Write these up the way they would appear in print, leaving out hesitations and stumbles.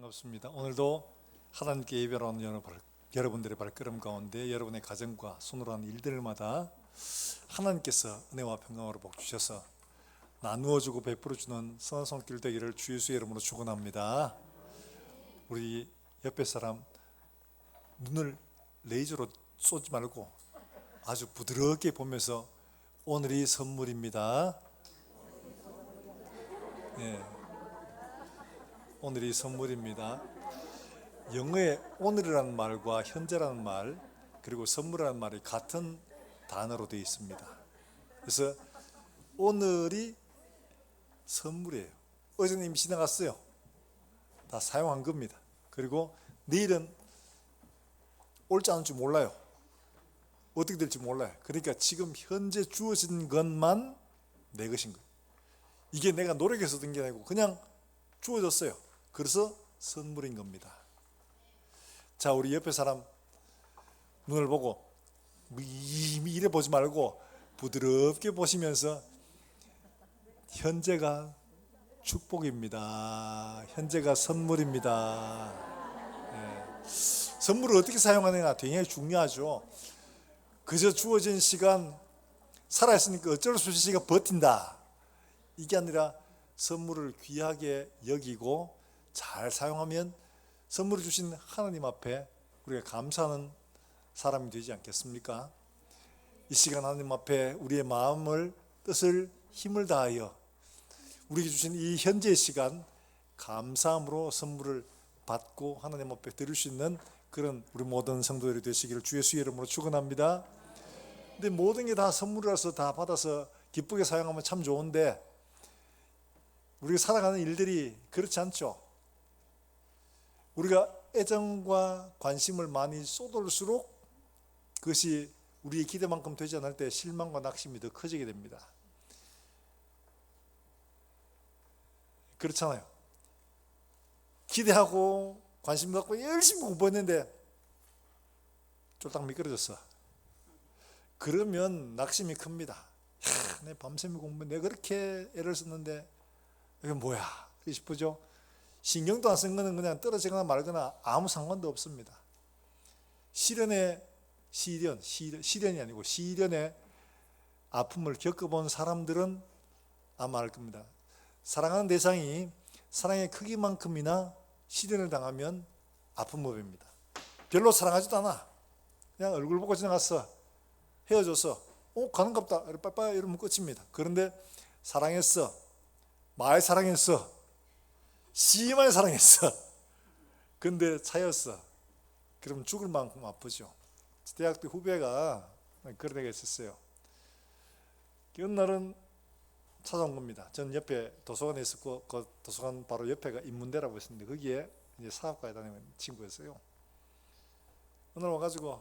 반갑습니다. 오늘도 하나님께 예배하는 여러분들의 발걸음 가운데 여러분의 가정과 손으로 하는 일들마다 하나님께서 은혜와 평강으로 복 주셔서 나누어주고 베풀어주는 선한 손길 되기를 주 예수의 이름으로 축원합니다. 우리 옆에 사람 눈을 레이저로 쏘지 말고 아주 부드럽게 보면서 오늘이 선물입니다. 네. 오늘이 선물입니다. 영어의 오늘이라는 말과 현재라는 말 그리고 선물이라는 말이 같은 단어로 되어 있습니다. 그래서 오늘이 선물이에요. 어제는 이미 지나갔어요. 다 사용한 겁니다. 그리고 내일은 올지 않을지 몰라요. 어떻게 될지 몰라요. 그러니까 지금 현재 주어진 것만 내 것인 거예요. 이게 내가 노력해서 된 게 아니고 그냥 주어졌어요. 그래서 선물인 겁니다. 자, 우리 옆에 사람 눈을 보고 이래 보지 말고 부드럽게 보시면서 현재가 축복입니다. 현재가 선물입니다. 네. 선물을 어떻게 사용하느냐 굉장히 중요하죠. 그저 주어진 시간 살아있으니까 어쩔 수 없이 시간 버틴다. 이게 아니라 선물을 귀하게 여기고 잘 사용하면 선물을 주신 하나님 앞에 우리가 감사하는 사람이 되지 않겠습니까? 이 시간 하나님 앞에 우리의 마음을 뜻을 힘을 다하여 우리에게 주신 이 현재의 시간 감사함으로 선물을 받고 하나님 앞에 드릴 수 있는 그런 우리 모든 성도들이 되시기를 주 예수의 이름으로 축원합니다. 근데 모든 게 다 선물이라서 다 받아서 기쁘게 사용하면 참 좋은데 우리가 살아가는 일들이 그렇지 않죠. 우리가 애정과 관심을 많이 쏟을수록 그것이 우리의 기대만큼 되지 않을 때 실망과 낙심이 더 커지게 됩니다. 그렇잖아요. 기대하고 관심 갖고 열심히 공부했는데 쫄딱 미끄러졌어. 그러면 낙심이 큽니다. 내 밤샘이 공부 내가 그렇게 애를 썼는데 이게 뭐야 싶으죠. 신경도 안 쓴 거는 그냥 떨어지거나 말거나 아무 상관도 없습니다. 시련이 아니고 시련의 아픔을 겪어본 사람들은 아마 알 겁니다. 사랑하는 대상이 사랑의 크기만큼이나 시련을 당하면 아픈 법입니다. 별로 사랑하지도 않아. 그냥 얼굴 보고 지나갔어. 헤어졌어. 가는갑다. 빠빠이 이러면 끝입니다. 그런데 사랑했어. 많이 사랑했어. 심하게 사랑했어. 근데 차였어. 그럼 죽을 만큼 아프죠. 대학 때 후배가 그런 애가 있었어요. 어느 날은 찾아온 겁니다. 저는 옆에 도서관에 있었고 그 도서관 바로 옆에가 인문대라고 있었는데 거기에 이제 사업가에 다니는 친구였어요. 어느 날 와가지고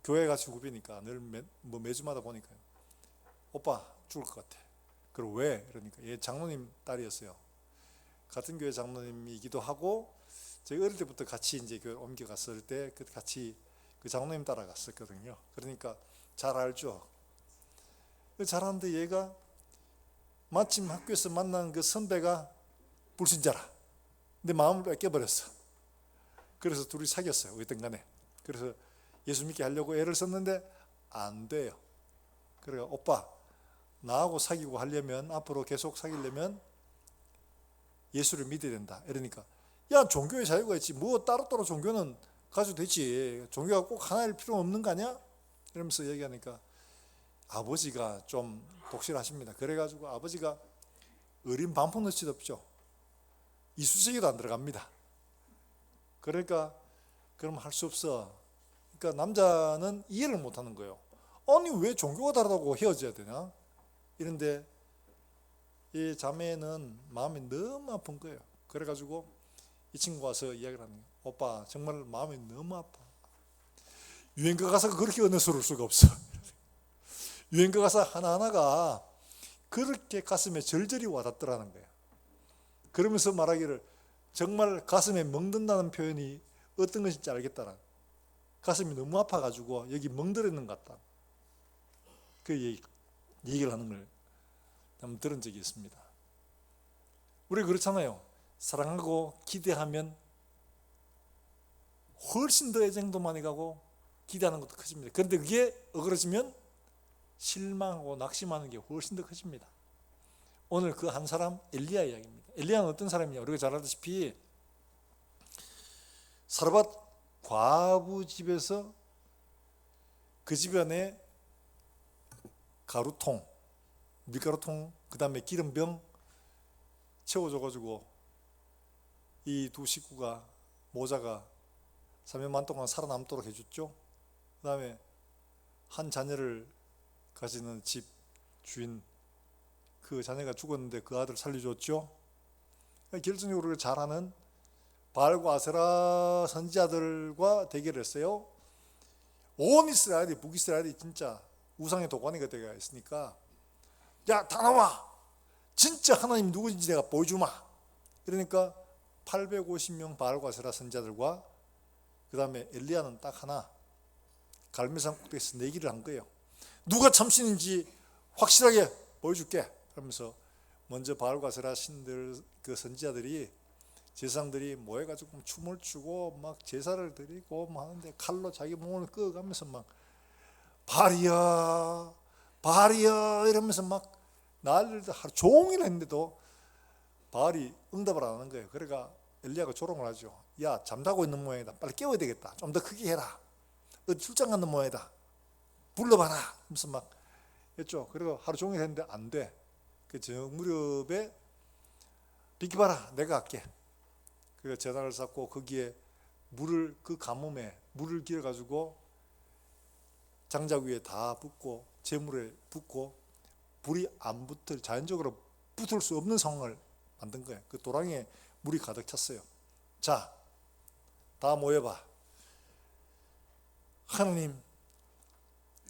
교회 같이 후배니까 늘 매주마다 보니까요. 오빠 죽을 것 같아. 그리고 왜? 그러니까 얘 장로님 딸이었어요. 같은 교회 장로님이기도 하고 제가 어릴 때부터 같이 이제 교회 옮겨갔을 때 같이 그 장로님 따라갔었거든요. 그러니까 잘 알죠. 잘 아는데 얘가 마침 학교에서 만난 그 선배가 불신자라. 근데 마음을 뺏겨버렸어. 그래서 둘이 사귀었어요. 어쨌든 간에. 그래서 예수 믿게 하려고 애를 썼는데 안 돼요. 그래서 오빠 나하고 사귀고 하려면 앞으로 계속 사귀려면 예수를 믿어야 된다. 이러니까 야 종교의 자유가 있지 뭐 따로따로 종교는 가져도 되지 종교가 꼭 하나일 필요 없는 거 아니야? 이러면서 얘기하니까 아버지가 좀 독실하십니다. 그래가지고 아버지가 어린 반푼 넣지도 없죠. 이쑤시개도 안 들어갑니다. 그러니까 그럼 할 수 없어. 그러니까 남자는 이해를 못하는 거예요. 아니 왜 종교가 다르다고 헤어져야 되냐? 이런데 이 자매는 마음이 너무 아픈 거예요. 그래가지고 이 친구가 와서 이야기를 하는 거예요. 오빠 정말 마음이 너무 아파. 유행가 가사가 그렇게 은혜스러울 수가 없어. 유행가 가사 하나하나가 그렇게 가슴에 절절히 와닿더라는 거예요. 그러면서 말하기를 정말 가슴에 멍든다는 표현이 어떤 것인지 알겠다라. 가슴이 너무 아파가지고 여기 멍들었는 것 같다. 그 얘기를 하는 걸 한번 들은 적이 있습니다. 우리 그렇잖아요. 사랑하고 기대하면 훨씬 더 애정도 많이 가고 기대하는 것도 커집니다. 그런데 그게 어그러지면 실망하고 낙심하는 게 훨씬 더 커집니다. 오늘 그 한 사람 엘리야 이야기입니다. 엘리야는 어떤 사람이냐? 우리가 잘 알다시피 사르밧 과부 집에서 그 집안에 가루통, 밀가루통, 그 다음에 기름병 채워줘가지고 이 두 식구가 모자가 3년만 동안 살아남도록 해줬죠. 그 다음에 한 자녀를 가지는 집 주인, 그 자녀가 죽었는데 그 아들 살려줬죠. 결정적으로 잘하는 바알과 아세라 선지자들과 대결했어요. 온 이스라엘이, 북이스라엘이 진짜 우상의 도가니가 되어 있으니까, 야, 다 나와! 진짜 하나님 누구인지 내가 보여주마! 이러니까 850명 바알과 아세라 선지자들과 그 다음에 엘리야는 딱 하나 갈멜산 꼭대기에서 내기를 한 거예요. 누가 참신인지 확실하게 보여줄게. 그러면서 먼저 바알과 아세라 신들, 그 선지자들이, 제사장들이 모여가지고 춤을 추고 막 제사를 드리고 막 하는데 칼로 자기 몸을 끄어가면서 막 바알이야 바알이야 이러면서 막 난리를 하루 종일 했는데도 바알이 응답을 안 하는 거예요. 그러니까 엘리야가 조롱을 하죠. 야, 잠자고 있는 모양이다. 빨리 깨워야 되겠다. 좀 더 크게 해라. 어디 출장 가는 모양이다. 불러봐라. 하면서 막 했죠. 그리고 하루 종일 했는데 안 돼. 그 저무렵에 비켜봐라. 내가 할게. 그래서 제단을 쌓고 거기에 물을, 그 가뭄에 물을 기어가지고 장작 위에 다 붓고 재물에 붓고 불이 안 붙을, 자연적으로 붙을 수 없는 상황을 만든 거예요. 그 도랑에 물이 가득 찼어요. 자, 다 모여봐. 하나님,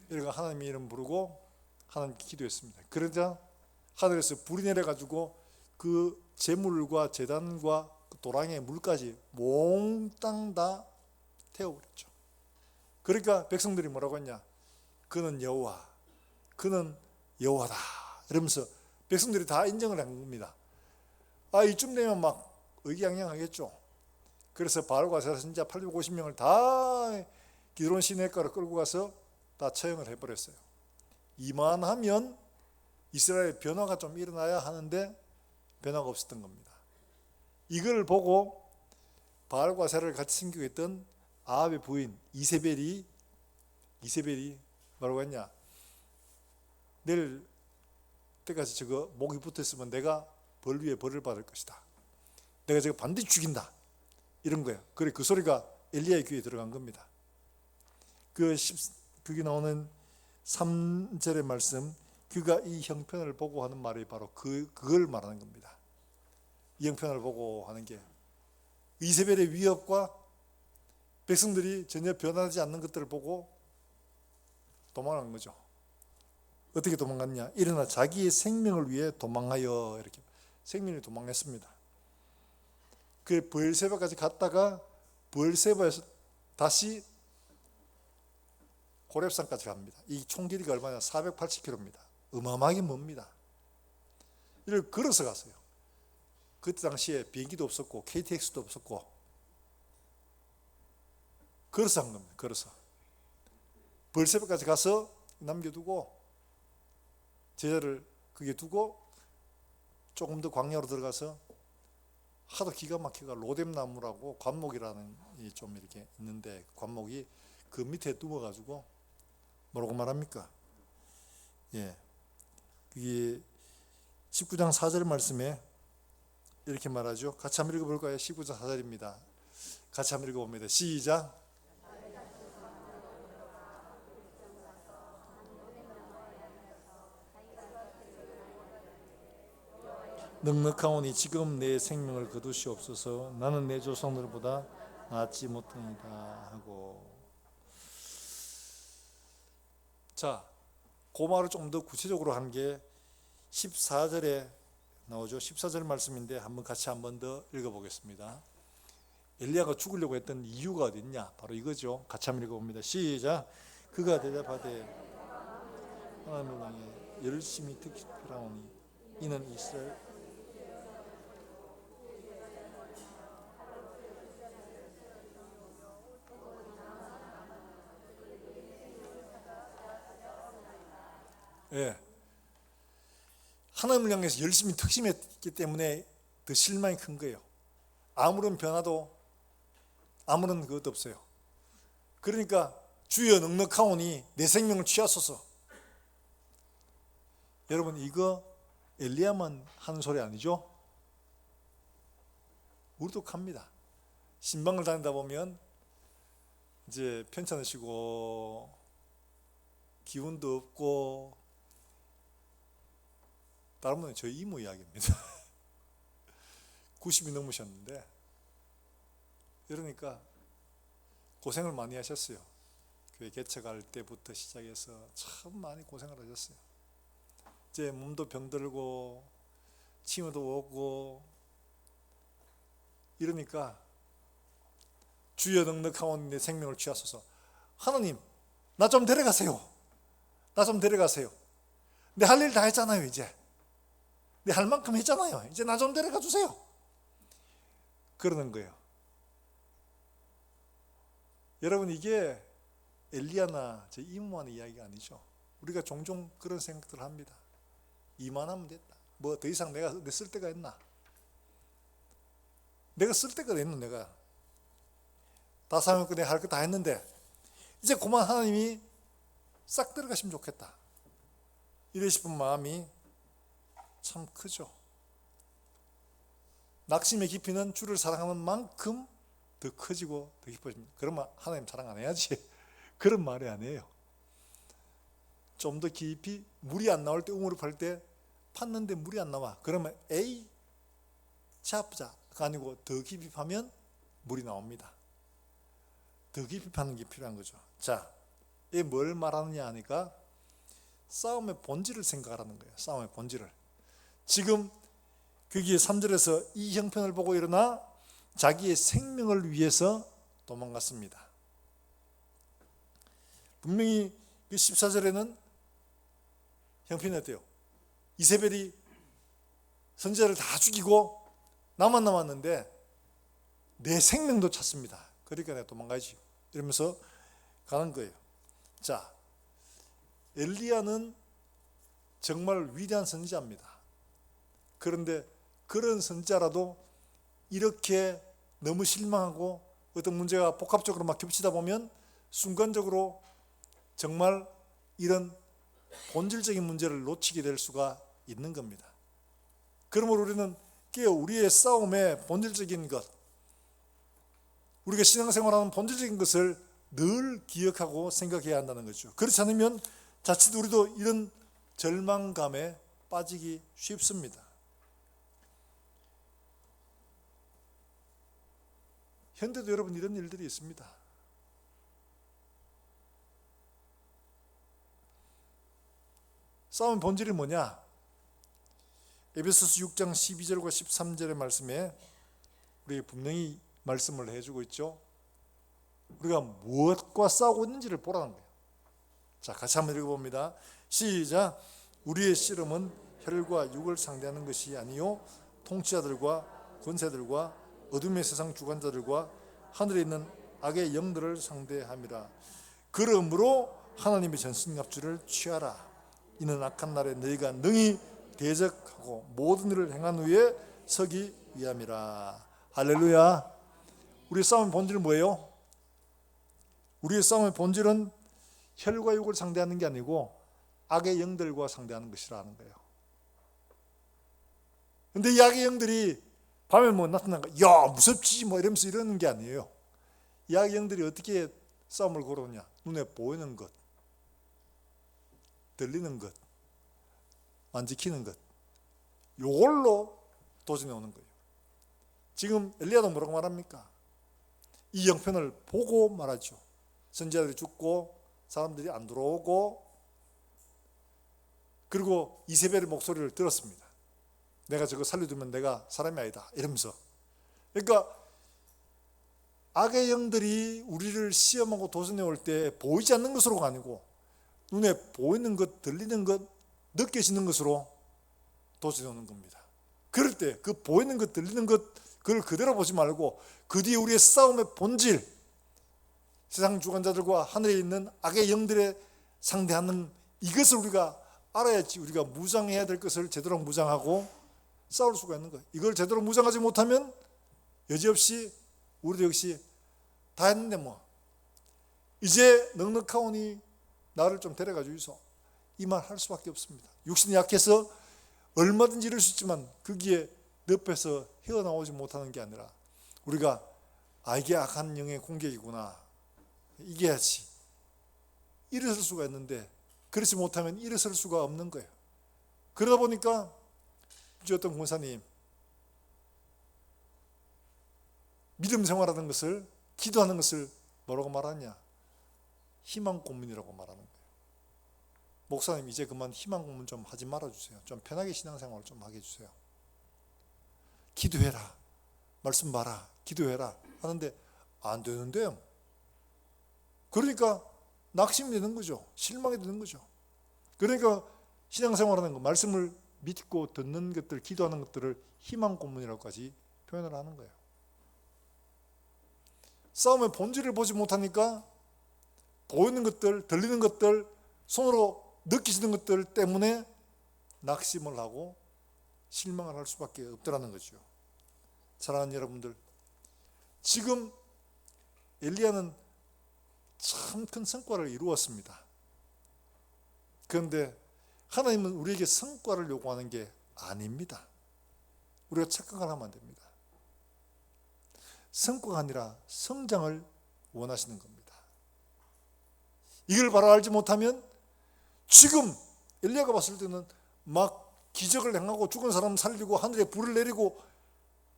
이렇게 하나님 이름 부르고 하나님 기도했습니다. 그러자 하늘에서 불이 내려가지고 그 제물과 제단과 그 도랑의 물까지 몽땅 다 태워버렸죠. 그러니까 백성들이 뭐라고 했냐? 그는 여호와, 그는 여호와다 이러면서 백성들이 다 인정을 한 겁니다. 아, 이쯤 되면 막 의기양양하겠죠. 그래서 바알과 아세라 선지자 850명을 다 기드론 시내가로 끌고 가서 다 처형을 해버렸어요. 이만하면 이스라엘 변화가 좀 일어나야 하는데 변화가 없었던 겁니다. 이걸 보고 바알과 아세라를 같이 섬기고 있던 아합의 부인 이세벨이 뭐라고 했냐? 내일 때까지 저거 목이 붙어있으면 내가 벌 위에 벌을 받을 것이다. 내가 저거 반드시 죽인다. 이런 거예요. 그래, 그 소리가 엘리야의 귀에 들어간 겁니다. 그게 나오는 3절의 말씀, 그가 이 형편을 보고 하는 말이 바로 그걸 말하는 겁니다. 이 형편을 보고 하는 게 이세벨의 위협과 백성들이 전혀 변하지 않는 것들을 보고 도망간 거죠. 어떻게 도망갔냐? 일어나 자기의 생명을 위해 도망하여, 이렇게 생명이 도망했습니다. 그 브엘세바까지 갔다가 브엘세바에서 다시 호렙산까지 갑니다. 이 총 길이가 얼마냐? 480km입니다. 어마어마하게 멉니다. 이를 걸어서 갔어요. 그때 당시에 비행기도 없었고 KTX도 없었고 걸어서 한 겁니다. 걸어서 브엘세바까지 가서 남겨두고 제자를 거기에 두고 조금 더 광야로 들어가서 하도 기가 막히가 로뎀나무라고 관목이라는 좀 이렇게 있는데 관목이 그 밑에 누워가지고 뭐라고 말합니까? 예, 그게 19장 4절 말씀에 이렇게 말하죠. 같이 한번 읽어볼까요? 19장 4절입니다. 같이 한번 읽어봅니다. 시작. 넉넉하오니 지금 내 생명을 거두시옵소서. 나는 내 조상들보다 낫지 못하니라 하고. 자, 그 말을 좀 더 구체적으로 한 게 14절에 나오죠. 14절 말씀인데 같이 한 번 더 읽어보겠습니다. 엘리야가 죽으려고 했던 이유가 어디 있냐? 바로 이거죠. 같이 한번 읽어봅니다. 시작. 그가 대답하되 하나님을 향해 열심히 듣기라오니 이는 이스라엘 예. 하나님을 향해서 열심히 특심했기 때문에 더 실망이 큰 거예요. 아무런 변화도 아무런 그것도 없어요. 그러니까 주여 넉넉하오니 내 생명을 취하소서. 여러분, 이거 엘리야만 하는 소리 아니죠? 우리도 갑니다. 신방을 다니다 보면 이제 편찮으시고 기운도 없고, 다른 분은 저희 이모 이야기입니다. 90이 넘으셨는데, 이러니까 고생을 많이 하셨어요. 교회 개척할 때부터 시작해서 참 많이 고생을 하셨어요. 이제 몸도 병들고 치매도 오고 이러니까 주여 넉넉하오니 내 생명을 취하소서. 하나님, 나 좀 데려가세요. 나 좀 데려가세요. 내 할 일 다 했잖아요. 이제 내 할 만큼 했잖아요. 이제 나 좀 데려가 주세요. 그러는 거예요. 여러분, 이게 엘리야나 제 이모하는 이야기가 아니죠. 우리가 종종 그런 생각들을 합니다. 이만하면 됐다. 뭐 더 이상 내가 내 쓸 데가 있나? 내가 쓸 데가 있는, 내가 다 사용했고 내가 할 거 다 했는데 이제 그만 하나님이 싹 들어가시면 좋겠다, 이래 싶은 마음이 참 크죠. 낙심의 깊이는 주를 사랑하는 만큼 더 커지고 더 깊어집니다. 그러면 하나님 사랑 안 해야지 그런 말이 아니에요. 좀 더 깊이, 물이 안 나올 때, 웅얼을 때 팠는데 물이 안 나와. 그러면 에이 차프자가 아니고 더 깊이 파면 물이 나옵니다. 더 깊이 파는 게 필요한 거죠. 자, 이게 뭘 말하느냐 하니까 싸움의 본질을 생각하라는 거예요. 싸움의 본질을. 지금 거기에 3절에서 이 형편을 보고 일어나 자기의 생명을 위해서 도망갔습니다. 분명히 14절에는 형편이 어때요? 이세벨이 선지자를 다 죽이고 나만 남았는데 내 생명도 찾습니다. 그러니까 내가 도망가야지, 이러면서 가는 거예요. 자, 엘리야는 정말 위대한 선지자입니다. 그런데 그런 선지자라도 이렇게 너무 실망하고 어떤 문제가 복합적으로 막 겹치다 보면 순간적으로 정말 이런 본질적인 문제를 놓치게 될 수가 있는 겁니다. 그러므로 우리는 우리의 싸움의 본질적인 것, 우리가 신앙생활하는 본질적인 것을 늘 기억하고 생각해야 한다는 거죠. 그렇지 않으면 자칫 우리도 이런 절망감에 빠지기 쉽습니다. 현대도 여러분 이런 일들이 있습니다. 싸움의 본질이 뭐냐? 에베소서 6장 12절과 13절의 말씀에 우리 분명히 말씀을 해주고 있죠. 우리가 무엇과 싸우고 있는지를 보라는 거예요. 자, 같이 한번 읽어봅니다. 시작. 우리의 씨름은 혈과 육을 상대하는 것이 아니요 통치자들과 권세들과 어둠의 세상 주관자들과 하늘에 있는 악의 영들을 상대함이라. 그러므로 하나님의 전신갑주를 취하라. 이는 악한 날에 너희가 능히 대적하고 모든 일을 행한 후에 서기 위함이라. 할렐루야. 우리의 싸움의 본질은 뭐예요? 우리의 싸움의 본질은 혈과 육을 상대하는 게 아니고 악의 영들과 상대하는 것이라는 거예요. 근데 이 악의 영들이 밤에 뭐 나타난 거, 야 무섭지 뭐 이러면서 이러는 게 아니에요. 이 악의 영들이 어떻게 싸움을 걸어오냐? 눈에 보이는 것, 들리는 것, 만지키는 것, 요걸로 도전해 오는 거예요. 지금 엘리야도 뭐라고 말합니까? 이 형편을 보고 말하죠. 선지자들이 죽고 사람들이 안 들어오고, 그리고 이세벨의 목소리를 들었습니다. 내가 저거 살려두면 내가 사람이 아니다 이러면서. 그러니까 악의 영들이 우리를 시험하고 도전해 올 때 보이지 않는 것으로가 아니고 눈에 보이는 것, 들리는 것, 느껴지는 것으로 도전해 오는 겁니다. 그럴 때 그 보이는 것, 들리는 것, 그걸 그대로 보지 말고 그 뒤에 우리의 싸움의 본질, 세상 주관자들과 하늘에 있는 악의 영들에 상대하는 이것을 우리가 알아야지 우리가 무장해야 될 것을 제대로 무장하고 싸울 수가 있는 거예요. 이걸 제대로 무장하지 못하면 여지없이 우리도 역시 다 했는데 뭐 이제 넉넉하오니 나를 좀 데려가 주이소, 이 말 할 수밖에 없습니다. 육신이 약해서 얼마든지 이럴 수 있지만 거기에 늪에서 헤어나오지 못하는 게 아니라 우리가 이게 악한 영의 공격이구나, 이겨야지 일어설 수가 있는데 그렇지 못하면 일어설 수가 없는 거예요. 그러다 보니까 이제 어떤 권사님 믿음 생활하는 것을, 기도하는 것을 뭐라고 말하냐? 희망 고문이라고 말하는 거예요. 목사님 이제 그만 희망 고문 좀 하지 말아주세요. 좀 편하게 신앙생활 좀 하게 해주세요. 기도해라, 말씀 봐라, 기도해라 하는데 안 되는데요. 그러니까 낙심이 되는 거죠. 실망이 되는 거죠. 그러니까 신앙생활하는 거, 말씀을 믿고 듣는 것들, 기도하는 것들을 희망 고문이라고까지 표현을 하는 거예요. 싸움의 본질을 보지 못하니까 보이는 것들, 들리는 것들, 손으로 느끼시는 것들 때문에 낙심을 하고 실망을 할 수밖에 없더라는 거죠. 사랑하는 여러분들, 지금 엘리야는 참 큰 성과를 이루었습니다. 그런데 하나님은 우리에게 성과를 요구하는 게 아닙니다. 우리가 착각을 하면 안 됩니다. 성과가 아니라 성장을 원하시는 겁니다. 이걸 바로 알지 못하면 지금 엘리야가 봤을 때는 막 기적을 행하고 죽은 사람 살리고 하늘에 불을 내리고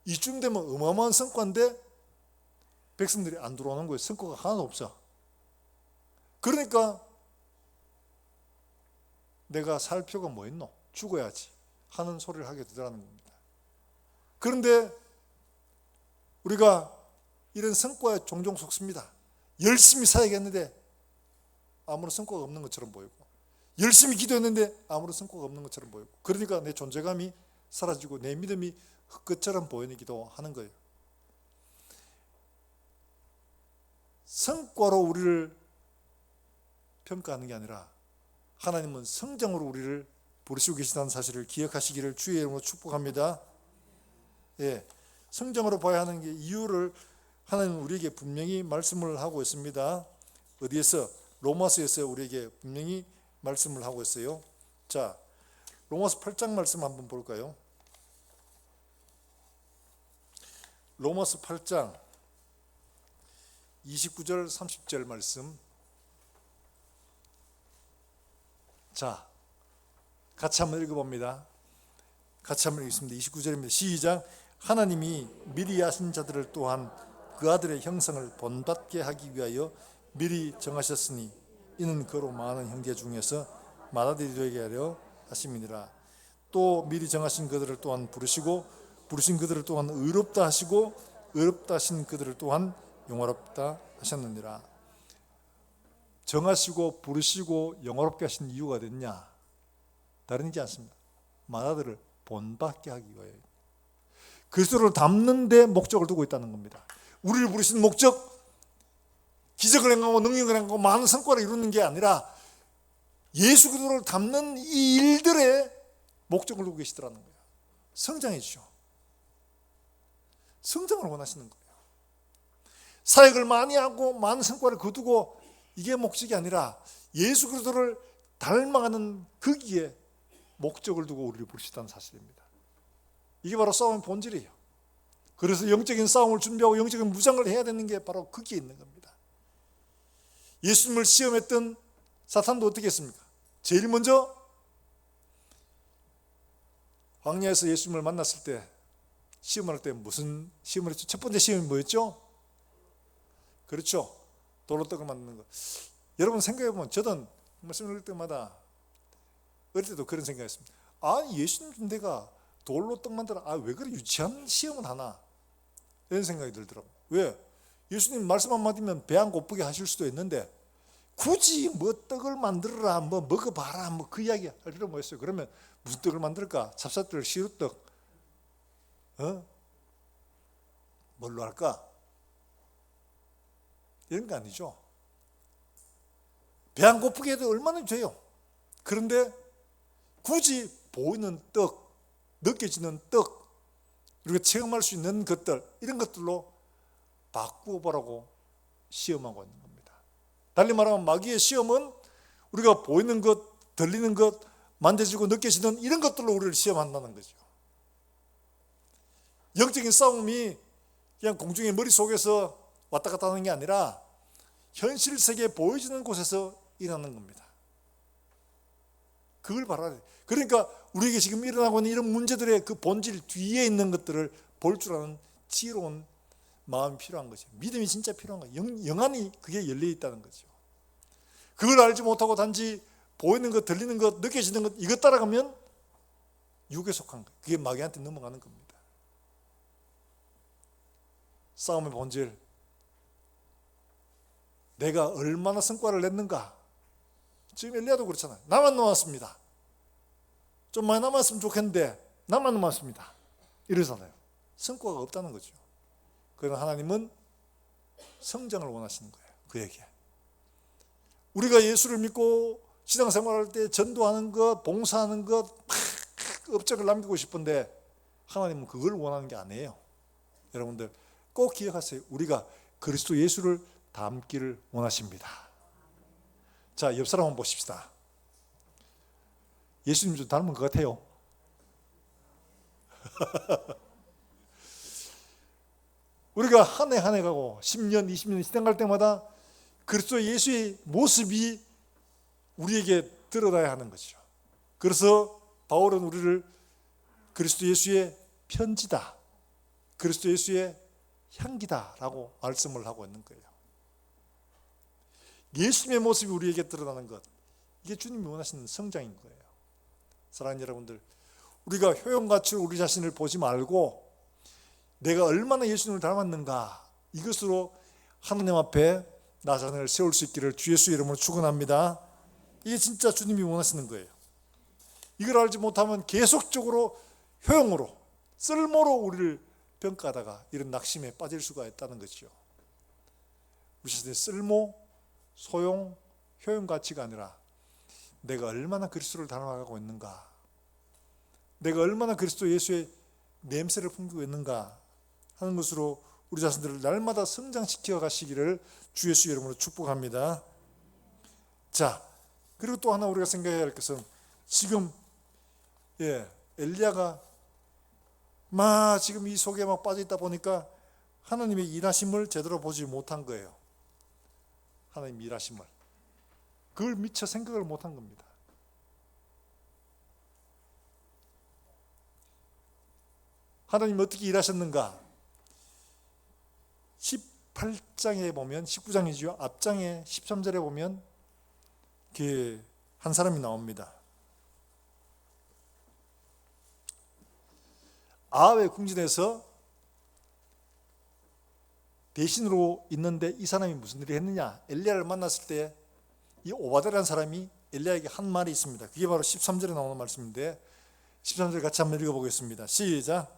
이쯤 되면 어마어마한 성과인데 백성들이 안 들어오는 거예요. 성과가 하나도 없어. 그러니까 내가 살 필요가 뭐 있노? 죽어야지 하는 소리를 하게 되더라는 겁니다. 그런데 우리가 이런 성과에 종종 속습니다. 열심히 살아야겠는데 아무런 성과가 없는 것처럼 보이고, 열심히 기도했는데 아무런 성과가 없는 것처럼 보이고, 그러니까 내 존재감이 사라지고 내 믿음이 흙것처럼 보이기도 하는 거예요. 성과로 우리를 평가하는 게 아니라 하나님은 성장으로 우리를 부르시고 계시다는 사실을 기억하시기를 주의 이름으로 축복합니다. 예, 성장으로 봐야 하는 게 이유를 하나님은 우리에게 분명히 말씀을 하고 있습니다. 어디에서? 로마서에서 우리에게 분명히 말씀을 하고 있어요. 자, 로마서 8장 말씀 한번 볼까요? 로마서 8장 29절 30절 말씀. 자, 같이 한번 읽어봅니다. 같이 한번 읽겠습니다. 29절입니다. 시작. 하나님이 미리 하신 자들을 또한 그 아들의 형상을 본받게 하기 위하여 미리 정하셨으니 이는 그로 많은 형제 중에서 맏아들이 되게 하려 하심이니라. 또 미리 정하신 그들을 또한 부르시고 부르신 그들을 또한 의롭다 하시고 의롭다 하신 그들을 또한 영화롭다 하셨느니라. 정하시고 부르시고 영화롭게 하신 이유가 됐냐? 다른지 않습니다. 맏아들을 본받게 하기 위하여 그리스도를 닮는 데 목적을 두고 있다는 겁니다. 우리를 부르신 목적, 기적을 행하고 능력을 행하고 많은 성과를 이루는 게 아니라 예수 그리스도를 닮는 이 일들에 목적을 두고 계시더라는 거예요. 성장해 주죠. 성장을 원하시는 거예요. 사역을 많이 하고 많은 성과를 거두고 이게 목적이 아니라 예수 그리스도를 닮아가는 거기에 목적을 두고 우리를 부르시다는 사실입니다. 이게 바로 싸움의 본질이에요. 그래서 영적인 싸움을 준비하고 영적인 무장을 해야 되는 게 바로 거기에 있는 겁니다. 예수님을 시험했던 사탄도 어떻게 했습니까? 제일 먼저 광야에서 예수님을 만났을 때 시험을 할 때 무슨 시험을 했죠? 첫 번째 시험이 뭐였죠? 그렇죠. 돌로 떡을 만드는 거. 여러분 생각해보면 저는 말씀을 읽을 때마다 어릴 때도 그런 생각했습니다. 예수님 내가 돌로 떡 만들어 왜 그래 유치한 시험을 하나 이런 생각이 들더라고요. 왜? 예수님 말씀 한마디면 배 안 고프게 하실 수도 있는데 굳이 뭐 떡을 만들어라 뭐 먹어봐라 뭐 그 이야기 할 필요 뭐 있어요. 그러면 무슨 떡을 만들까? 찹쌀떡, 시루떡 뭘로 할까? 이런 거 아니죠. 배 안 고프게 해도 얼마나 돼요. 그런데 굳이 보이는 떡, 느껴지는 떡, 그리고 체험할 수 있는 것들, 이런 것들로 바꾸어 보라고 시험하고 있는 겁니다. 달리 말하면 마귀의 시험은 우리가 보이는 것, 들리는 것, 만져지고 느껴지는 이런 것들로 우리를 시험한다는 거죠. 영적인 싸움이 그냥 공중의 머릿속에서 왔다 갔다 하는 게 아니라 현실 세계에 보여지는 곳에서 일어나는 겁니다. 그걸 바라야 돼요. 그러니까 우리에게 지금 일어나고 있는 이런 문제들의 그 본질 뒤에 있는 것들을 볼 줄 아는 지혜로운 마음이 필요한 거죠. 믿음이 진짜 필요한 거예요. 영안이 그게 열려 있다는 거죠. 그걸 알지 못하고 단지 보이는 것, 들리는 것, 느껴지는 것, 이것 따라가면 육에 속한 거예요. 그게 마귀한테 넘어가는 겁니다. 싸움의 본질, 내가 얼마나 성과를 냈는가. 지금 엘리야도 그렇잖아요. 나만 남았습니다. 좀 많이 남았으면 좋겠는데 나만 남았습니다. 이러잖아요. 성과가 없다는 거죠. 그러나 하나님은 성장을 원하시는 거예요. 그에게. 우리가 예수를 믿고 신앙생활할 때 전도하는 것, 봉사하는 것, 업적을 남기고 싶은데 하나님은 그걸 원하는 게 아니에요. 여러분들 꼭 기억하세요. 우리가 그리스도 예수를 닮기를 원하십니다. 자, 옆 사람 한번 보십시다. 예수님 좀 닮은 것 같아요. 우리가 한 해 한 해 가고 10년, 20년 시간 갈 때마다 그리스도 예수의 모습이 우리에게 드러나야 하는 것이죠. 그래서 바울은 우리를 그리스도 예수의 편지다, 그리스도 예수의 향기다라고 말씀을 하고 있는 거예요. 예수님의 모습이 우리에게 드러나는 것, 이게 주님이 원하시는 성장인 거예요. 사랑하는 여러분들, 우리가 효용가치로 우리 자신을 보지 말고 내가 얼마나 예수님을 닮았는가, 이것으로 하나님 앞에 나 자신을 세울 수 있기를 주 예수 이름으로 축원합니다. 이게 진짜 주님이 원하시는 거예요. 이걸 알지 못하면 계속적으로 효용으로, 쓸모로 우리를 평가하다가 이런 낙심에 빠질 수가 있다는 거죠. 우리 자신의 쓸모, 소용, 효용 가치가 아니라 내가 얼마나 그리스도를 닮아가고 있는가, 내가 얼마나 그리스도 예수의 냄새를 풍기고 있는가 하는 것으로 우리 자신들을 날마다 성장시켜 가시기를 주 예수 이름으로 축복합니다. 자, 그리고 또 하나 우리가 생각해야 할 것은 지금 엘리야가 지금 이 속에 막 빠져 있다 보니까 하나님의 일하심을 제대로 보지 못한 거예요. 하나님 일하심을, 그걸 미처 생각을 못한 겁니다. 하나님 어떻게 일하셨는가? 18장에 보면, 19장이죠. 앞장에 13절에 보면 한 사람이 나옵니다. 아합의 궁전에서 대신으로 있는데 이 사람이 무슨 일을 했느냐? 엘리야를 만났을 때 이 오바댜라는 사람이 엘리야에게 한 말이 있습니다. 그게 바로 13절에 나오는 말씀인데 13절 같이 한번 읽어보겠습니다. 시작.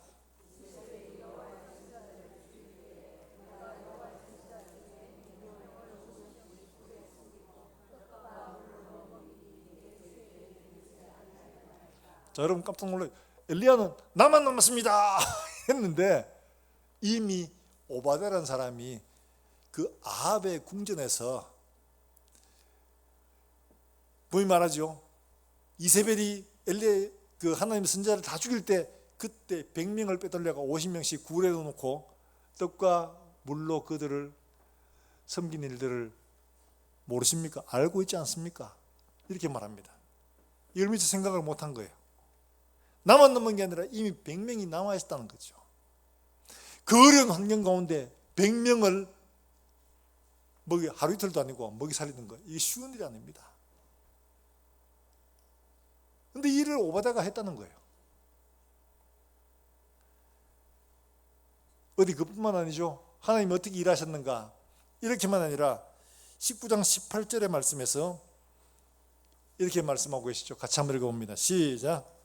자, 여러분 깜짝 놀라요. 엘리야는 나만 남았습니다 했는데 이미 오바댜라는 사람이 그 아합의 궁전에서 뭐이 말하죠. 이세벨이 엘리야 그 하나님 선자를 다 죽일 때 그때 100명을 빼돌려가 50명씩 굴에 넣어놓고 떡과 물로 그들을 섬긴 일들을 모르십니까? 알고 있지 않습니까? 이렇게 말합니다. 이걸 미처 생각을 못한 거예요. 나만 남은 게 아니라 이미 100명이 남아 있었다는 거죠. 그 어려운 환경 가운데 100명을 하루 이틀도 아니고 먹이 살리는 거, 이게 쉬운 일이 아닙니다. 근데 이 일을 오바댜가 했다는 거예요. 어디 그뿐만 아니죠. 하나님이 어떻게 일하셨는가, 이렇게만 아니라 19장 18절의 말씀에서 이렇게 말씀하고 계시죠. 같이 한번 읽어봅니다. 시작.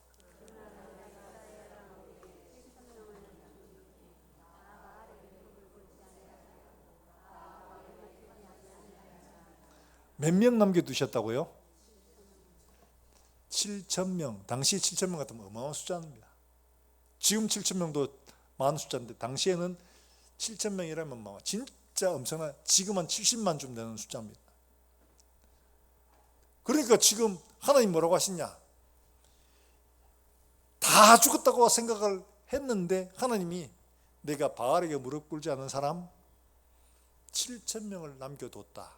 몇 명 남겨두셨다고요? 7,000명, 당시 7,000명 같으면 어마어마한 숫자입니다. 지금 7,000명도 많은 숫자인데 당시에는 7,000명이라면 진짜 엄청난, 지금 한 70만 좀 되는 숫자입니다. 그러니까 지금 하나님 뭐라고 하시냐? 다 죽었다고 생각을 했는데 하나님이 내가 바알에게 무릎 꿇지 않은 사람 7,000명을 남겨뒀다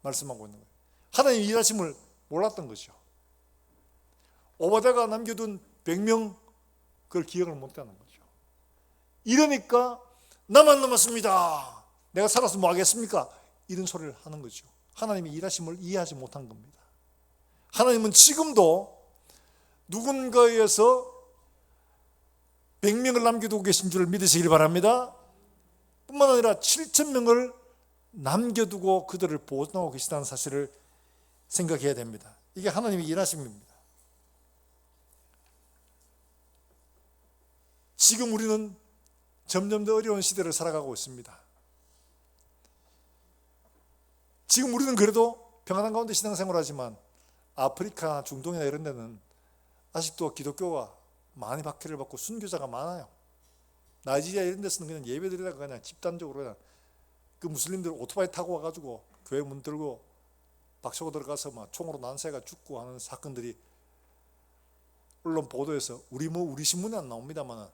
말씀하고 있는 거예요. 하나님 일하심을 몰랐던 거죠. 오바댜가 남겨둔 100명 그걸 기억을 못하는 거죠. 이러니까 나만 남았습니다. 내가 살아서 뭐 하겠습니까? 이런 소리를 하는 거죠. 하나님의 일하심을 이해하지 못한 겁니다. 하나님은 지금도 누군가에 의해서 100명을 남겨두고 계신 줄 믿으시길 바랍니다. 뿐만 아니라 7,000명을 남겨두고 그들을 보존하고 계시다는 사실을 생각해야 됩니다. 이게 하나님의 일하심입니다. 지금 우리는 점점 더 어려운 시대를 살아가고 있습니다. 지금 우리는 그래도 평안한 가운데 신앙생활하지만 아프리카, 중동이나 이런 데는 아직도 기독교가 많이 박해를 받고 순교자가 많아요. 나이지리아 이런 데서는 그냥 예배드리다가 그냥 집단적으로 그냥 그 무슬림들 오토바이 타고 와가지고 교회 문 들고 박차고 들어가서 막 총으로 난사해가 죽고 하는 사건들이 언론 보도에서 우리 신문에 안 나옵니다만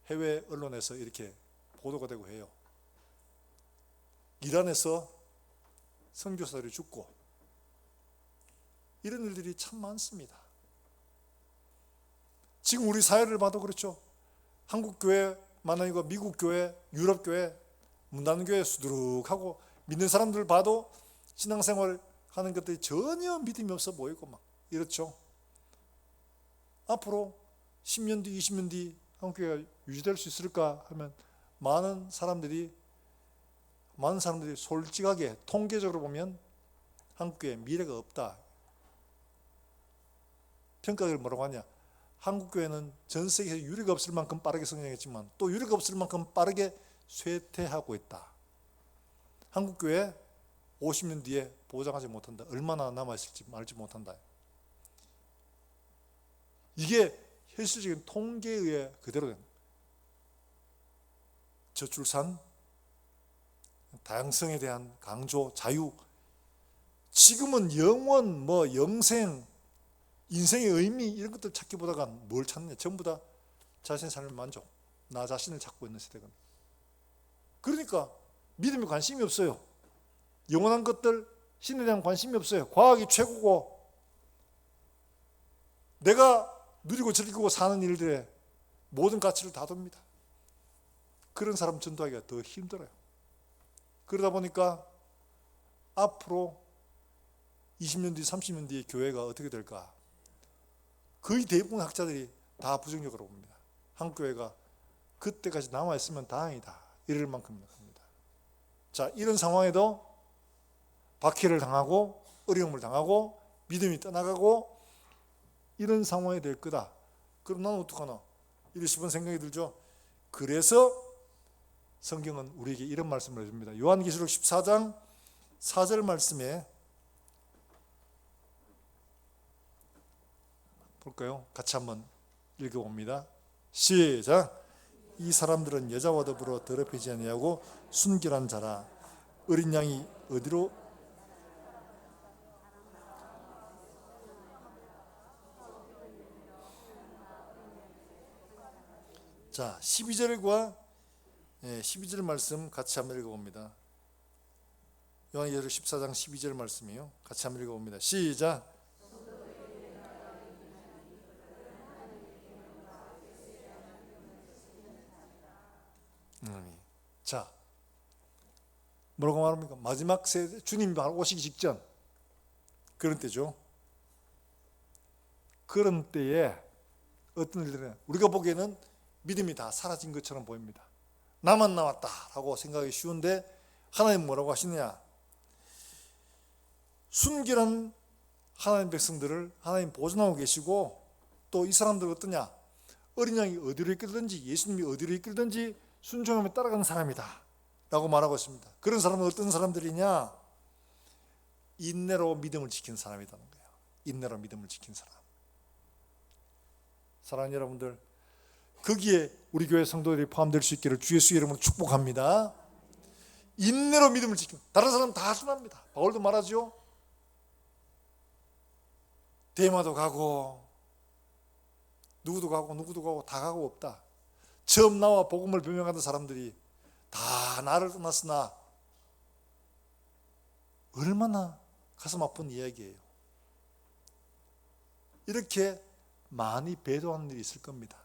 해외 언론에서 이렇게 보도가 되고 해요. 이란에서 선교사들이 죽고 이런 일들이 참 많습니다. 지금 우리 사회를 봐도 그렇죠. 한국 교회만 아니고 미국 교회, 유럽 교회, 문닫는 교회 수두룩하고 믿는 사람들 봐도 신앙생활 하는 것들이 전혀 믿음이 없어 보이고 막 이렇죠. 앞으로 10년 뒤, 20년 뒤 한국 교회가 유지될 수 있을까 하면 많은 사람들이 솔직하게 통계적으로 보면 한국 교회에 미래가 없다. 평가를 뭐라고 하냐? 한국 교회는 전 세계에서 유례가 없을 만큼 빠르게 성장했지만 또 유례가 없을 만큼 빠르게 쇠퇴하고 있다. 한국 교회 50년 뒤에 보장하지 못한다. 얼마나 남아있을지 알지 못한다. 이게 현실적인 통계에 의해 그대로 된 저출산, 다양성에 대한 강조, 자유. 지금은 영원, 영생, 인생의 의미 이런 것들 찾기보다가 뭘 찾느냐? 전부 다 자신의 삶의 만족, 나 자신을 찾고 있는 시대가. 그러니까 믿음에 관심이 없어요. 영원한 것들, 신에 대한 관심이 없어요. 과학이 최고고 내가 누리고 즐기고 사는 일들에 모든 가치를 다 둡니다. 그런 사람 전도하기가 더 힘들어요. 그러다 보니까 앞으로 20년 뒤, 30년 뒤에 교회가 어떻게 될까? 거의 대부분 학자들이 다 부정적으로 봅니다. 한국 교회가 그때까지 남아있으면 다행이다. 이럴 만큼 합니다. 자, 이런 상황에도 박해를 당하고 어려움을 당하고 믿음이 떠나가고 이런 상황이 될 거다. 그럼 나는 어떡하나? 이런 싶은 생각이 들죠. 그래서 성경은 우리에게 이런 말씀을 해줍니다. 요한계시록 14장 4절 말씀에 볼까요? 같이 한번 읽어봅니다. 시작. 이 사람들은 여자와 더불어 더럽히지 아니하고 순결한 자라. 어린 양이 어디로 자 12절과 12절 말씀 같이 한번 읽어봅니다. 요한계시록 14장 12절 말씀이요. 같이 한번 읽어봅니다. 시작. 자, 뭐라고 말합니까? 마지막 세대, 주님 오시기 직전 그런 때죠. 그런 때에 어떤 일들은 우리가 보기에는 믿음이 다 사라진 것처럼 보입니다. 나만 남았다라고 생각하기 쉬운데 하나님 뭐라고 하시느냐? 순결한 하나님 백성들을 하나님 보존하고 계시고 또 이 사람들 어떠냐? 어린 양이 어디로 이끌든지 예수님이 어디로 이끌든지 순종하며 따라가는 사람이다 라고 말하고 있습니다. 그런 사람은 어떤 사람들이냐? 인내로 믿음을 지키는 사람이라는 거예요. 인내로 믿음을 지킨 사람. 사랑하는 여러분들, 거기에 우리 교회 성도들이 포함될 수 있기를 주 예수 이름으로 축복합니다. 인내로 믿음을 지키는, 다른 사람 다 순합니다. 바울도 말하죠. 대마도 가고 누구도 가고 다 가고 없다. 처음 나와 복음을 변명하던 사람들이 다 나를 떠났으나, 얼마나 가슴 아픈 이야기예요. 이렇게 많이 배도하는 일이 있을 겁니다.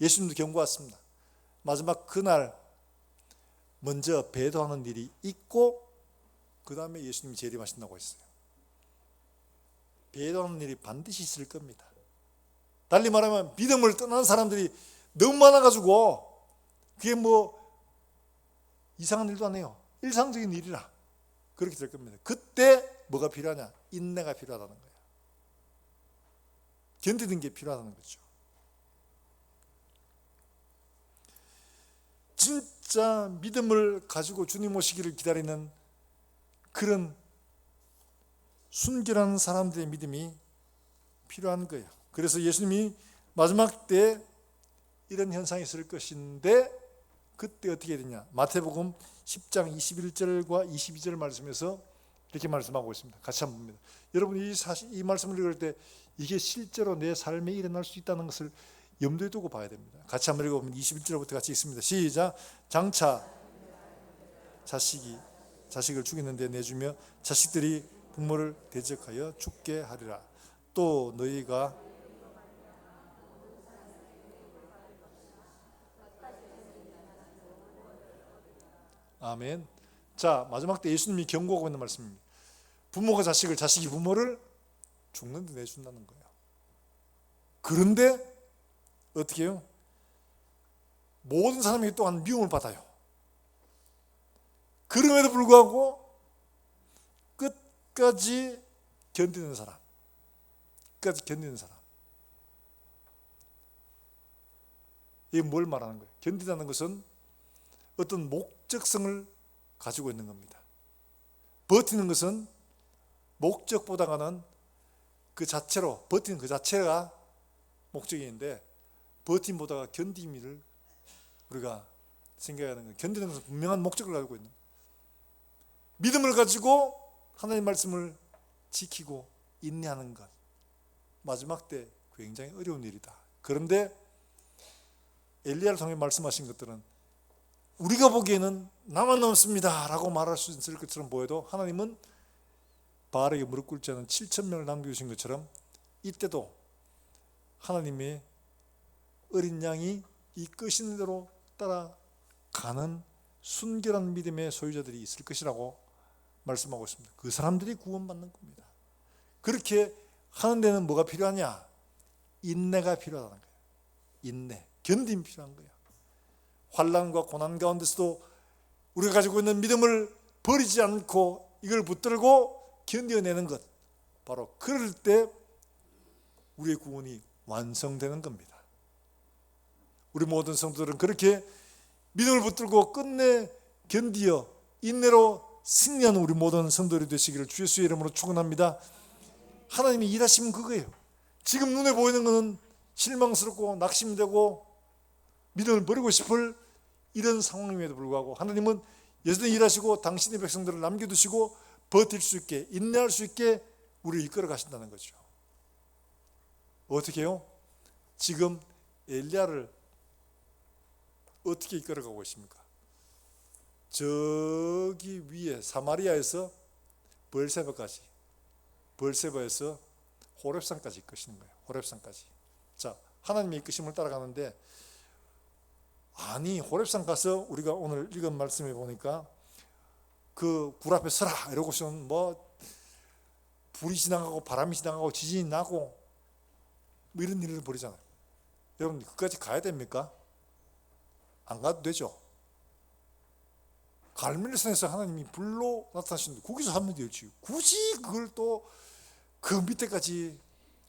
예수님도 경고했습니다. 마지막 그날 먼저 배도하는 일이 있고 그 다음에 예수님이 재림하신다고 했어요. 배도하는 일이 반드시 있을 겁니다. 달리 말하면 믿음을 떠나는 사람들이 너무 많아가지고 그게 뭐 이상한 일도 아니에요. 일상적인 일이라 그렇게 될 겁니다. 그때 뭐가 필요하냐? 인내가 필요하다는 거예요. 견디는 게 필요하다는 거죠. 진짜 믿음을 가지고 주님 오시기를 기다리는 그런 순결한 사람들의 믿음이 필요한 거예요. 그래서 예수님이 마지막 때 이런 현상이 있을 것인데 그때 어떻게 되냐? 마태복음 10장 21절과 22절 말씀에서 이렇게 말씀하고 있습니다. 같이 한번 봅니다. 여러분 이 말씀을 읽을 때 이게 실제로 내 삶에 일어날 수 있다는 것을 염두에 두고 봐야 됩니다. 같이 한번 읽어보면 21절부터 같이 읽습니다. 시작. 장차 자식을 죽이는데 내주며 자식들이 부모를 대적하여 죽게 하리라. 또 너희가 아멘. 자, 마지막 때 예수님이 경고하고 있는 말씀입니다. 부모가 자식을, 자식이 부모를 죽는데 내준다는 거예요. 그런데 어떻게 해요? 모든 사람이 또한 미움을 받아요. 그럼에도 불구하고 끝까지 견디는 사람. 끝까지 견디는 사람. 이게 뭘 말하는 거예요? 견디다는 것은 어떤 목적성을 가지고 있는 겁니다. 버티는 것은 목적보다는 그 자체로, 버티는 그 자체가 목적인데 버팀보다가 견딤을 우리가 생각하는 거예요. 견디는 것은 분명한 목적을 가지고 있는 거예요. 믿음을 가지고 하나님 말씀을 지키고 인내하는 것, 마지막 때 굉장히 어려운 일이다. 그런데 엘리야를 통해 말씀하신 것들은 우리가 보기에는 나만 넘습니다 라고 말할 수 있을 것처럼 보여도 하나님은 바알에게 무릎 꿇지 않은 7,000명을 남겨주신 것처럼 이때도 하나님의 어린 양이 이끄시는 대로 따라가는 순결한 믿음의 소유자들이 있을 것이라고 말씀하고 있습니다. 그 사람들이 구원받는 겁니다. 그렇게 하는 데는 뭐가 필요하냐? 인내가 필요하다는 거예요. 인내, 견딤이 필요한 거예요. 환난과 고난 가운데서도 우리가 가지고 있는 믿음을 버리지 않고 이걸 붙들고 견뎌내는 것, 바로 그럴 때 우리의 구원이 완성되는 겁니다. 우리 모든 성도들은 그렇게 믿음을 붙들고 끝내 견디어 인내로 승리하는 우리 모든 성도들이 되시기를 주 예수의 이름으로 축원합니다. 하나님이 일하시면 그거예요. 지금 눈에 보이는 것은 실망스럽고 낙심되고 믿음을 버리고 싶을 이런 상황임에도 불구하고 하나님은 여전히 일하시고 당신의 백성들을 남겨두시고 버틸 수 있게, 인내할 수 있게 우리를 이끌어 가신다는 거죠. 어떻게 해요? 지금 엘리야를 어떻게 이끌어가고 있습니까? 저기 위에 사마리아에서 벌세바에서 호렙산까지 이끄시는 거예요. 호렙산까지. 자, 하나님의 이끄심을 따라가는데, 아니 호렙산 가서 우리가 오늘 읽은 말씀에 보니까 그 굴 앞에 서라 이러고서는 뭐 불이 지나가고 바람이 지나가고 지진이 나고 뭐 이런 일을 벌이잖아요. 여러분 그까지 가야 됩니까? 안 가도 되죠. 갈멜산에서 하나님이 불로 나타나시는데 거기서 하면 되지. 굳이 그걸 또 그 밑에까지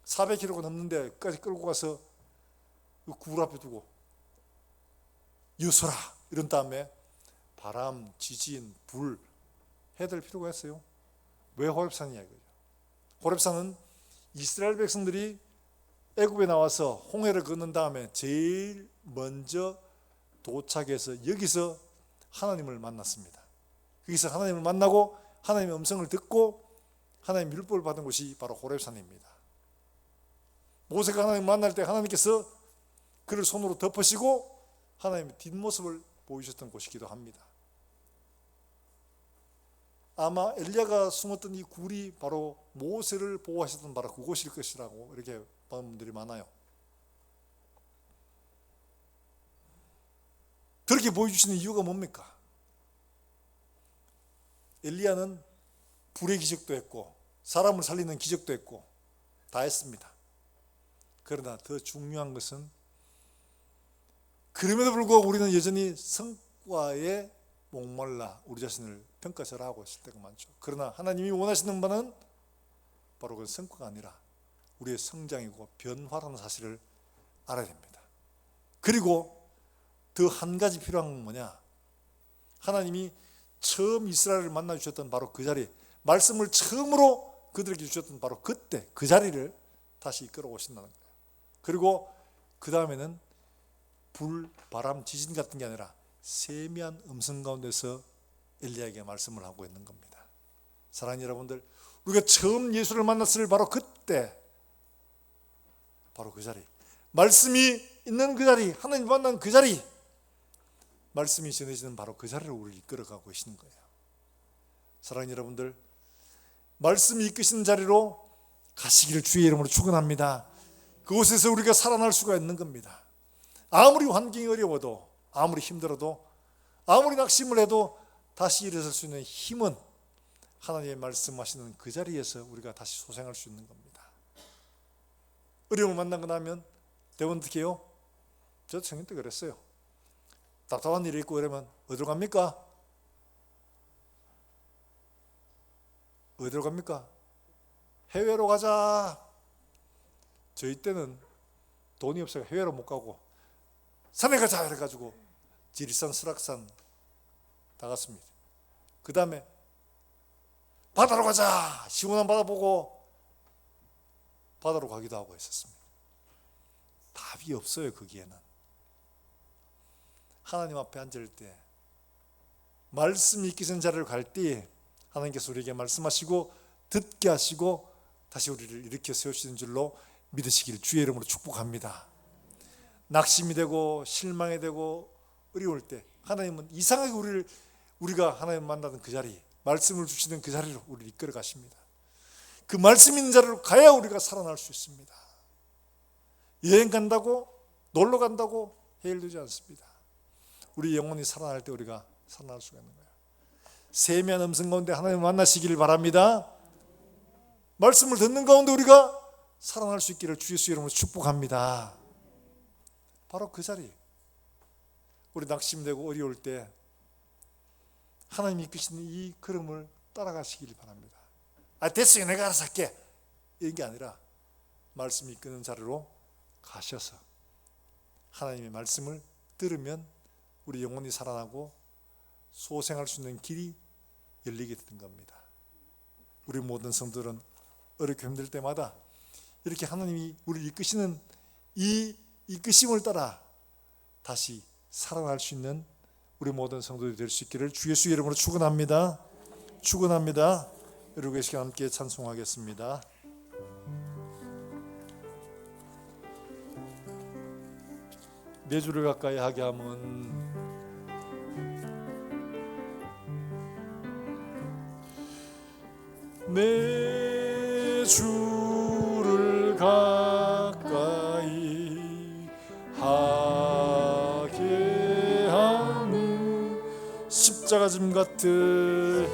400km가 넘는데까지 끌고 가서 그 굴 앞에 두고 여서라 이런 다음에 바람, 지진, 불 해야 될 필요가 있어요. 왜 호렙산이냐 이거죠. 호렙산은 이스라엘 백성들이 애굽에 나와서 홍해를 건넌 다음에 제일 먼저 도착해서 여기서 하나님을 만났습니다. 여기서 하나님을 만나고 하나님의 음성을 듣고 하나님의 율법을 받은 곳이 바로 호렙산입니다. 모세가 하나님을 만날 때 하나님께서 그를 손으로 덮으시고 하나님의 뒷모습을 보이셨던 곳이기도 합니다. 아마 엘리야가 숨었던 이 굴이 바로 모세를 보호하셨던 바로 그곳일 것이라고 이렇게 보는 분들이 많아요. 그렇게 보여주시는 이유가 뭡니까? 엘리야는 불의 기적도 했고 사람을 살리는 기적도 했고 다 했습니다. 그러나 더 중요한 것은 그럼에도 불구하고 우리는 여전히 성과에 목말라 우리 자신을 평가절하하고 있을 때가 많죠. 그러나 하나님이 원하시는 바는 바로 그 성과가 아니라 우리의 성장이고 변화라는 사실을 알아야 됩니다. 그리고 더 한 가지 필요한 건 뭐냐? 하나님이 처음 이스라엘을 만나 주셨던 바로 그 자리, 말씀을 처음으로 그들에게 주셨던 바로 그때 그 자리를 다시 이끌어 오신다는 거예요. 그리고 그 다음에는 불, 바람, 지진 같은 게 아니라 세미한 음성 가운데서 엘리야에게 말씀을 하고 있는 겁니다. 사랑하는 여러분들, 우리가 처음 예수를 만났을 바로 그때, 바로 그 자리, 말씀이 있는 그 자리, 하나님 만난 그 자리, 말씀이 전해지는 바로 그 자리를 우리를 이끌어가고 계시는 거예요. 사랑하는 여러분들, 말씀이 이끄시는 자리로 가시기를 주의 이름으로 축원합니다. 그곳에서 우리가 살아날 수가 있는 겁니다. 아무리 환경이 어려워도, 아무리 힘들어도, 아무리 낙심을 해도 다시 일어설 수 있는 힘은 하나님의 말씀하시는 그 자리에서 우리가 다시 소생할 수 있는 겁니다. 어려움을 만나고 나면 대부분 어떻게 해요? 저도 청년 때 그랬어요. 답답한 일이 있고 이러면 어디로 갑니까? 어디로 갑니까? 해외로 가자. 저희 때는 돈이 없어서 해외로 못 가고 산에 가자 그래가지고 지리산, 설악산 다 갔습니다. 그 다음에 바다로 가자. 시원한 바다 보고 바다로 가기도 하고 했었습니다. 답이 없어요. 거기에는. 하나님 앞에 앉을 때 말씀이 이끄신 자리를 갈 때 하나님께서 우리에게 말씀하시고 듣게 하시고 다시 우리를 일으켜 세우시는 줄로 믿으시길 주의 이름으로 축복합니다. 낙심이 되고 실망이 되고 어려울 때 하나님은 이상하게 우리가 하나님 만나는 그 자리, 말씀을 주시는 그 자리로 우리를 이끌어 가십니다. 그 말씀 있는 자리로 가야 우리가 살아날 수 있습니다. 여행 간다고 놀러 간다고 해결되지 않습니다. 우리 영혼이 살아날 때 우리가 살아날 수가 있는 거예요. 세미한 음성 가운데 하나님을 만나시기를 바랍니다. 말씀을 듣는 가운데 우리가 살아날 수 있기를 주 예수 이름으로 축복합니다. 바로 그 자리, 우리 낙심되고 어려울 때 하나님이 이끄시는 이 걸음을 따라가시길 바랍니다. 됐어요, 내가 알아서 할게, 이런 게 아니라 말씀이 이끄는 자리로 가셔서 하나님의 말씀을 들으면 우리 영혼이 살아나고 소생할 수 있는 길이 열리게 되는 겁니다. 우리 모든 성도들은 어렵고 힘들 때마다 이렇게 하나님이 우리를 이끄시는 이 이끄심을 따라 다시 살아날 수 있는 우리 모든 성도들이 될 수 있기를 주 예수 이름으로 축원합니다. 축원합니다. 여러분 이 시간 함께 찬송하겠습니다. 내 주를 가까이 하게 함은 내 주를 가까이 하게 함은 십자가 짐 같은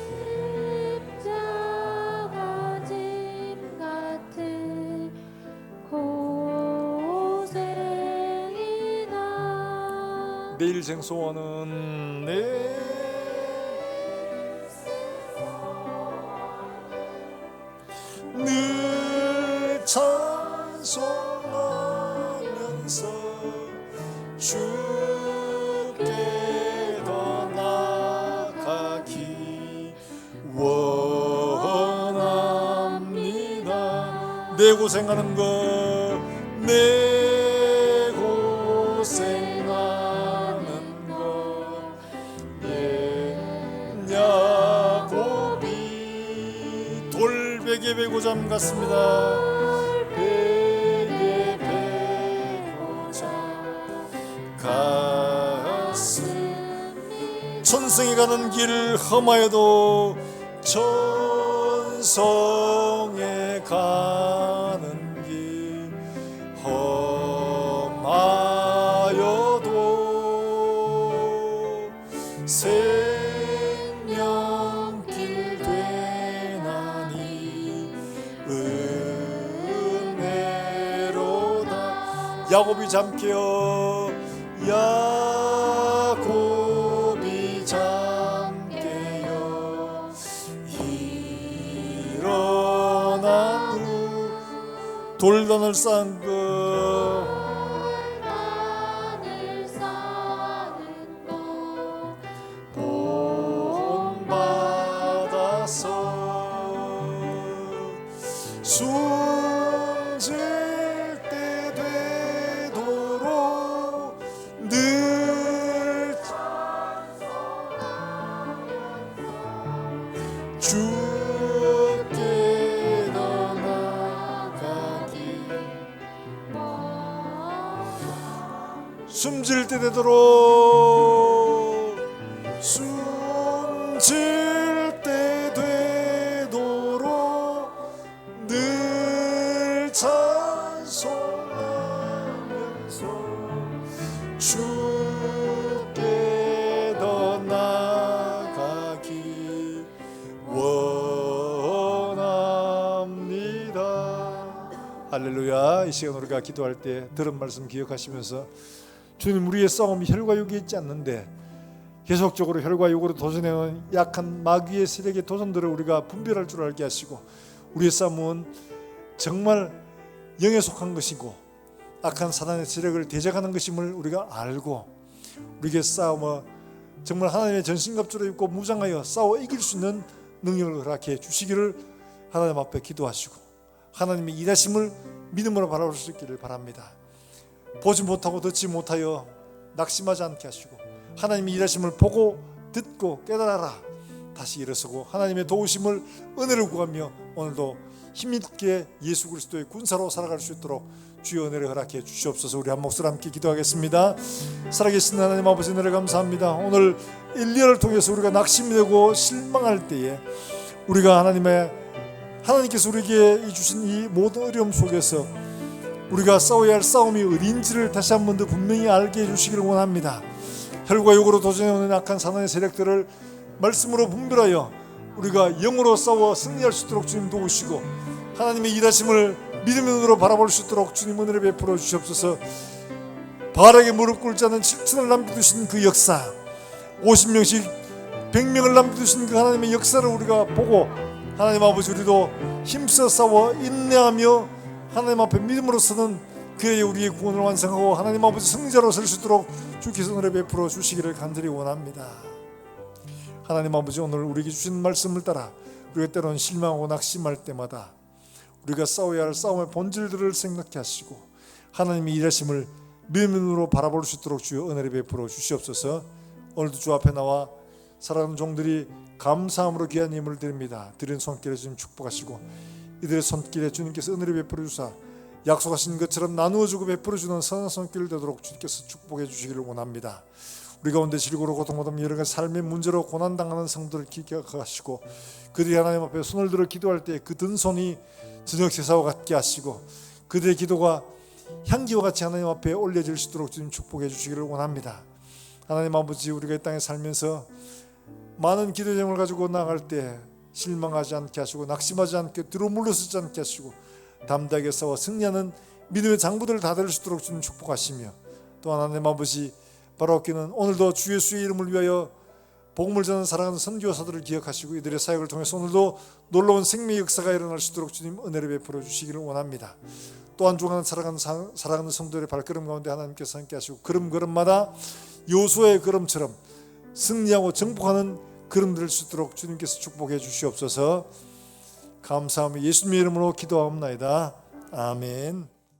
고생이다. 내 일생 소원은 늘 찬송하면서 주께 더 나아가기 원합니다. 내 고생하는 것, 내 고생하는 것, 야곱이 돌베개 베고잠 같습니다. 베개 베고잠 갔습니다. 천성에 가는 길 험하여도 천성에 가는 길 험하여도 생명길 되나니 은혜로다. 야곱이 잠깨어 야곱이 잠깨어 일어난 후 돌단을 쌓은 것, 본받아서 숨질 때 되도록 늘 주께 더 나아가기. 숨질 때 되도록 숨질 때 되도록 늘 찬송하면서 주께 더 나아가기 원합니다. 할렐루야. 이 시간 우리가 기도할 때 들은 말씀 기억하시면서 주님, 우리의 싸움이 혈과 육에 있지 않는데 계속적으로 혈과 육으로 도전해온 약한 마귀의 세력의 도전들을 우리가 분별할 줄 알게 하시고, 우리의 싸움은 정말 영에 속한 것이고 악한 사단의 세력을 대적하는 것임을 우리가 알고, 우리의 싸움은 정말 하나님의 전신갑주를 입고 무장하여 싸워 이길 수 있는 능력을 허락해 주시기를 하나님 앞에 기도하시고 하나님의 일하심을 믿음으로 바라볼 수 있기를 바랍니다. 보지 못하고 듣지 못하여 낙심하지 않게 하시고 하나님의 일하심을 보고 듣고 깨달아라. 다시 일어서고 하나님의 도우심을 은혜를 구하며 오늘도 힘있게 예수 그리스도의 군사로 살아갈 수 있도록 주의 은혜를 허락해 주시옵소서. 우리 한 목소리 함께 기도하겠습니다. 살아계신 하나님 아버지, 은혜를 감사합니다. 오늘 일리야를 통해서 우리가 낙심이 되고 실망할 때에 우리가 하나님께서 우리에게 주신 이 모든 어려움 속에서 우리가 싸워야 할 싸움이 어딘지를 다시 한 번 더 분명히 알게 해주시기를 원합니다. 혈과 육으로 도전해오는 악한 사단의 세력들을 말씀으로 분별하여 우리가 영으로 싸워 승리할 수 있도록 주님 도우시고 하나님의 일하심을 믿음의 눈으로 바라볼 수 있도록 주님 은혜를 베풀어 주시옵소서. 바알에게 무릎 꿇지 않은 7천을 남겨두신 그 역사, 50명씩 100명을 남겨두신 그 하나님의 역사를 우리가 보고 하나님 아버지, 우리도 힘써 싸워 인내하며 하나님 앞에 믿음으로 서는 그의 우리의 구원을 완성하고 하나님 아버지 승리자로 설 수 있도록 주께서 은혜 베풀어 주시기를 간절히 원합니다. 하나님 아버지, 오늘 우리에게 주신 말씀을 따라 우리가 때로는 실망하고 낙심할 때마다 우리가 싸워야 할 싸움의 본질들을 생각해 하시고 하나님의 일하심을 믿음으로 바라볼 수 있도록 주여 은혜를 베풀어 주시옵소서. 오늘도 주 앞에 나와 사랑하는 종들이 감사함으로 귀한 예물을 드립니다. 드린 손길에 주님 축복하시고 이들의 손길에 주님께서 은혜를 베풀어 주사 약속하신 것처럼 나누어주고 베풀어주는 선한 손길을 되도록 주님께서 축복해 주시기를 원합니다. 우리 가운데 질고로 고통받으며 여러 가지 삶의 문제로 고난당하는 성도를 기억하시고 그들이 하나님 앞에 손을 들어 기도할 때 그 든 손이 저녁 제사와 같게 하시고 그들의 기도가 향기와 같이 하나님 앞에 올려질 수 있도록 주님 축복해 주시기를 원합니다. 하나님 아버지, 우리가 이 땅에 살면서 많은 기도 제목을 가지고 나갈 때 실망하지 않게 하시고 낙심하지 않게 뒤로 물러서지 않게 하시고 담대하게 싸워 승리하는 믿음의 장부들을 다 될 수 있도록 주님 축복하시며 또 하나님 아버지, 바로 얻기는 오늘도 주 예수의 이름을 위하여 복음을 전하는 사랑하는 선교사들을 기억하시고 이들의 사역을 통해서 오늘도 놀라운 생명의 역사가 일어날 수 있도록 주님 은혜를 베풀어 주시기를 원합니다. 또한 중간 사랑하는 성도들의 발걸음 가운데 하나님께서 함께 하시고 걸음걸음마다 요수아의 걸음처럼 승리하고 정복하는 걸음 될 수 있도록 주님께서 축복해 주시옵소서. 감사하며 예수님의 이름으로 기도하옵나이다. 아멘.